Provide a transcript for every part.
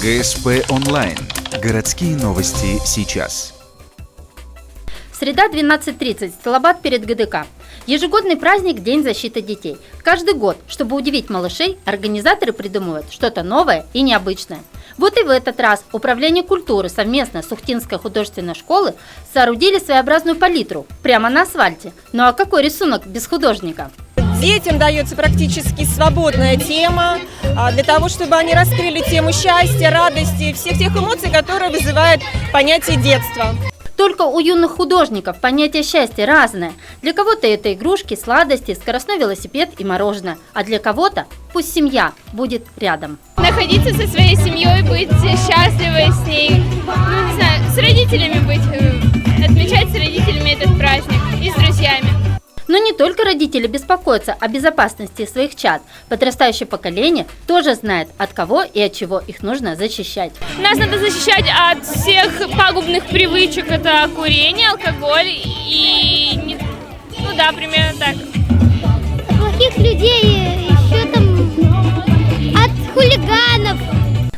ГСП онлайн. Городские новости сейчас. Среда, 12:30. Сталабад перед ГДК. Ежегодный праздник – День защиты детей. Каждый год, чтобы удивить малышей, организаторы придумывают что-то новое и необычное. Вот и в этот раз Управление культуры совместно с Ухтинской художественной школой соорудили своеобразную палитру прямо на асфальте. Ну а какой рисунок без художника? Детям дается практически свободная тема для того, чтобы они раскрыли тему счастья, радости, всех тех эмоций, которые вызывают понятие детства. Только у юных художников понятие счастья разное. Для кого-то это игрушки, сладости, скоростной велосипед и мороженое, а для кого-то пусть семья будет рядом. Находиться со своей семьей, быть счастливой с ней, не знаю, с родителями быть, отмечать с родителями этот праздник и с друзьями. Но не только родители беспокоятся о безопасности своих чад. Подрастающее поколение тоже знает, от кого и от чего их нужно защищать. Нас надо защищать от всех пагубных привычек, это курение, алкоголь и, примерно так. Плохих людей, еще там от хулиганов.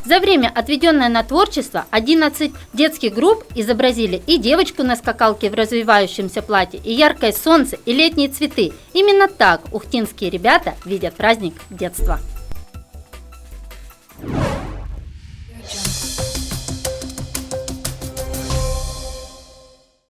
За время, отведенное на творчество, 11 детских групп изобразили и девочку на скакалке в развивающемся платье, и яркое солнце, и летние цветы. Именно так ухтинские ребята видят праздник детства.